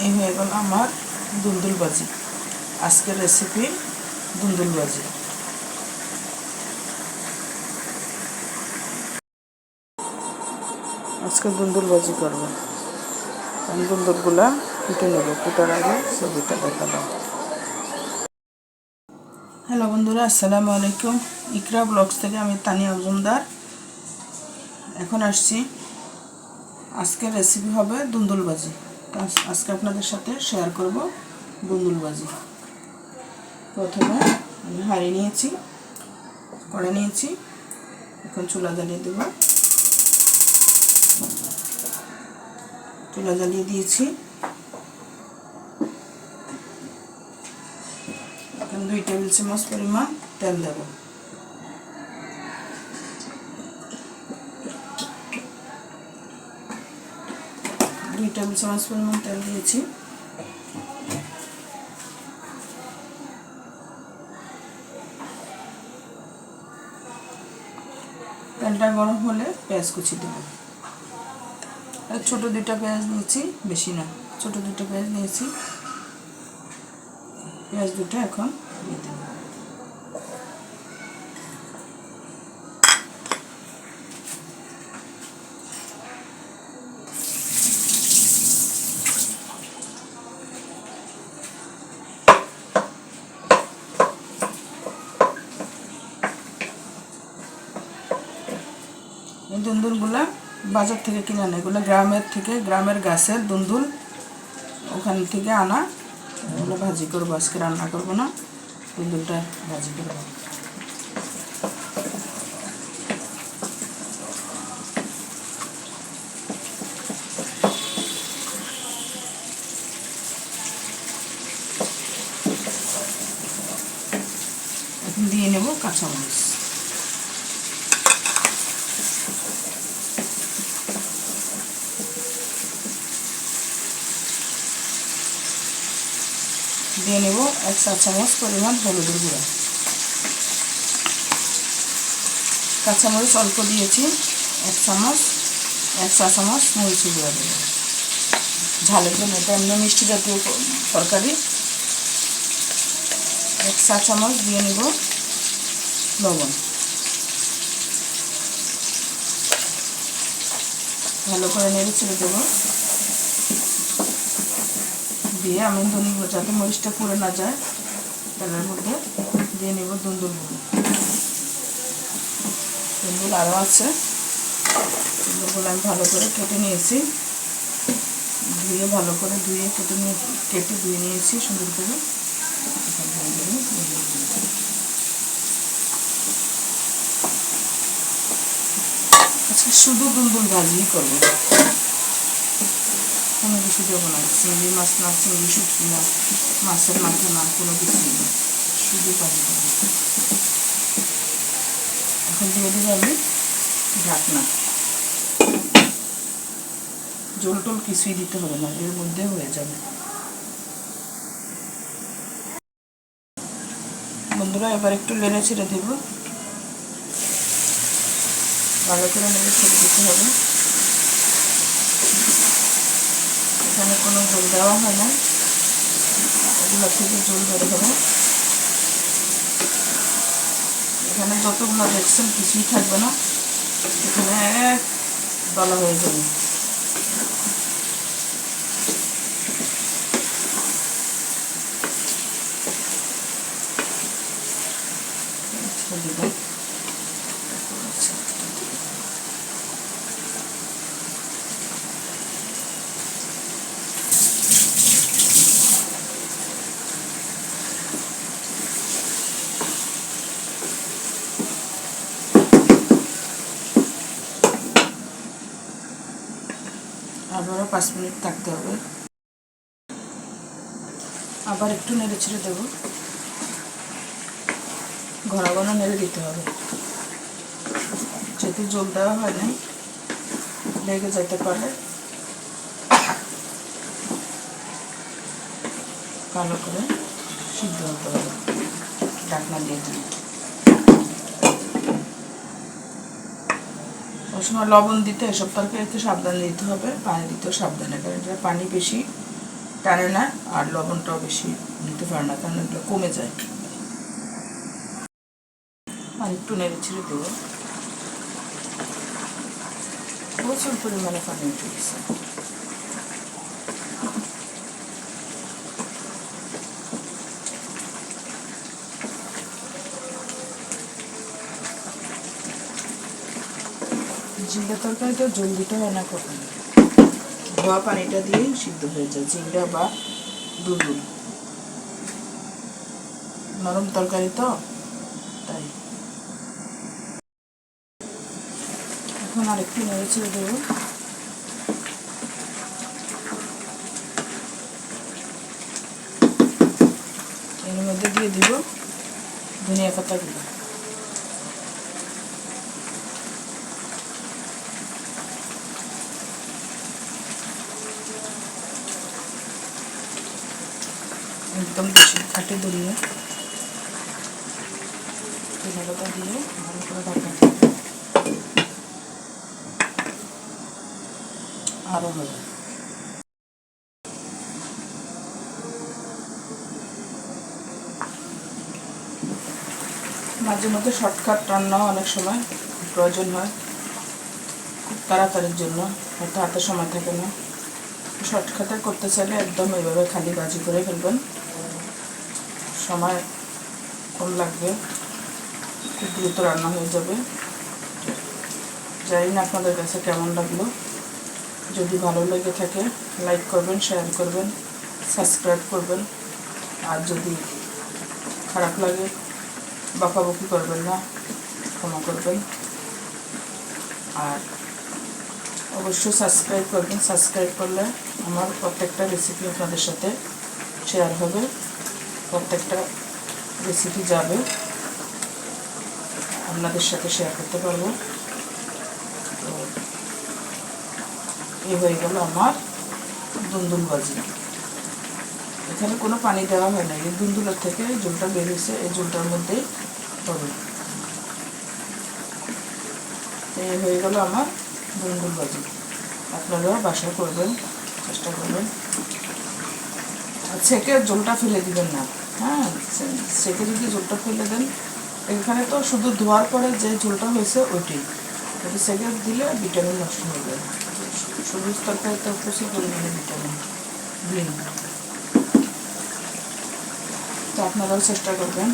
এই হয়ে গেল আমার দুন্দুল ভাজি। আজকের রেসিপি দুন্দুল ভাজি। আজকে দুন্দুল ভাজি করবো। আমি দুন্দুলগুলা কুটে নেব, কুটার আগে ছবিটা দেখালাম। হ্যালো বন্ধুরা, আসসালামু আলাইকুম। ইকরা ব্লগস থেকে আমি তানিয়া মজুমদার এখন আসছি। আজকের রেসিপি হবে দুন্দুল ভাজি। আজকে আপনাদের সাথে শেয়ার করব দুন্দুল ভাজি। প্রথমে আমি হাঁড়ি নিয়েছি, কড়াই নিয়েছি, এখন চুলা জ্বালিয়ে দেব। চুলা জ্বালিয়ে দিয়েছি। এখন 2 টেবিল চামচ পরিমাণ তেল দেব। দুই টেবিল চামচ পরিমাণ তেল দিয়েছি। তেলটা গরম হলে পেঁয়াজ কুচি দেব। ছোট 2টা পেঁয়াজ নিয়েছি, বেশি না, ছোট 2টা পেঁয়াজ নিয়েছি। পেঁয়াজ দুটো এখন দিয়ে দেব। এই দুন্দুলগুলা বাজার থেকে কিনে আনা, এগুলো গ্রামের গাছের দুন্দুল, ওখান থেকে আনা। এগুলো ভাজি করবো, আজকে রান্না করবো না, দুন্দুলটা ভাজি করবো। এখন দিয়ে নেব কাঁচামরিচ। দিয়ে নেব 1 চা চামচ পরিমাণ হলুদের গুঁড়া। কাঁচামরিচ অল্প দিয়েছি, 1 চা চামচ মরিচের গুঁড়া দেব ঝালের জন্য। এটা এমনি মিষ্টি জাতীয় তরকারি। 1 চা চামচ দিয়ে নেব লবণ। ভালো করে নেড়ে ছেড়ে দেবো। দিয়ে আমি যাতে মরিচটা পুড়ে না যায়, তেলের মধ্যে দিয়ে নেব দুন্দুলগুলো। দুন্দুল আরও আছে, দুন্দুলগুলো আমি ভালো করে কেটে নিয়েছি, ভালো করে কেটে ধুয়ে নিয়েছি সুন্দর করে। আজকে শুধু দুন্দুল ভাজিই করবো, কোনো কিছু দেবো না। চিংড়ি মাছ না, চিংড়ি শুটকি না, মাছের মাথা না, কোনো কিছুই না, শুধু ভাজি করবো। এখন দিয়ে দেবো আমি ঢাকনা। জল টল কিছুই দিতে হবে না, এর মধ্যে হয়ে যাবে। বন্ধুরা, এবার একটু নেড়ে ছেড়ে দেব। ভালো করে নেড়ে ছেড়ে দিতে হবে। এখানে কোনো জল দেওয়া হয় না, এগুলো থেকে জল বের হবে। এখানে যতগুলো দেখছেন কিছুই থাকবে না, এখানে এক দলা হয়ে যাবে। আবারও 5 মিনিট থাকতে হবে। আবার একটু নেড়ে ছেড়ে দেবো। ঘন ঘন নেড়ে দিতে হবে, যেহেতু জল দেওয়া হয় নাই, লেগে যেতে পারে। ভালো করে সিদ্ধ হতে হবে, ঢাকনা দিয়ে দিই। ওই সময় লবণ দিতে, এসব তরকারিতে সাবধানে দিতে হবে। পানি দিতেও সাবধানে, কারণ এটা পানি বেশি, টানে না, আর লবণটাও বেশি নিতে পারে না, কারণ এগুলো কমে যায়। আর একটু নেড়ে ছেড়ে দেবো। প্রচুর পরিমাণে পানি উঠে গেছে। ঝিঙ্গা তরকারিটা জল দিতে হয় না কখনো, ধোয়া পানিটা দিয়েই সিদ্ধ হয়ে যায় ঝিঙ্গা বা দুন্দুল। নরম তরকারি তো, তাই। এখন আরেকটু নেড়ে ছেড়ে দেবো। এর মধ্যে দিয়ে দিব ধনিয়া পাতাগুলো। একদম খাটে ধনিয়া পাতা দিয়ে ভালো করে ঢাকা আরও হবে। মাঝে মধ্যে শর্টকাট রান্নাও অনেক সময় প্রয়োজন হয়, খুব তাড়াতাড়ির জন্য, হয়তো হাতে সময় থাকে না। শর্টকাটে করতে চাইলে একদম এইভাবে খালি ভাজি করে ফেলবেন, সময় কম লাগবে, খুব দ্রুত রান্না হয়ে যাবে। জানি না আপনাদের কাছে কেমন লাগলো। যদি ভালো লেগে থাকে লাইক করবেন, শেয়ার করবেন, সাবস্ক্রাইব করবেন। আর যদি খারাপ লাগে বকাবকি করবেন না, ক্ষমা করবেন। আর অবশ্যই সাবস্ক্রাইব করবেন। সাবস্ক্রাইব করলে আমার প্রত্যেকটা রেসিপি আপনাদের সাথে শেয়ার হবে, প্রত্যেকটা রেসিপি যাবে, আপনাদের সাথে শেয়ার করতে পারবো। তো এই হয়ে গেল আমার দুন্দুল ভাজি। এখানে কোনো পানি দেওয়া হয় না, এই দুন্দুলের থেকে ঝোলটা বেরিয়েছে, এই ঝোলটার মধ্যেই হবে। এই হয়ে গেল আমার দুন্দুল ভাজি। আপনারা বাসায় করবেন, চেষ্টা করবেন। আর ছেঁকে ঝোলটা ফেলে দিবেন না, হ্যাঁ, ছেঁকে যদি ঝোলটা ফেলে দেন, এখানে তো শুধু ধোয়ার পরে যে ঝোলটা হয়েছে ওইটাই, ওটা ছেঁকে দিলে ভিটামিন নষ্ট হয়ে যাবে। সবুজ তরকারিতে প্রচুর পরিমাণে ভিটামিন গ্রিন। তো আপনারাও চেষ্টা করবেন।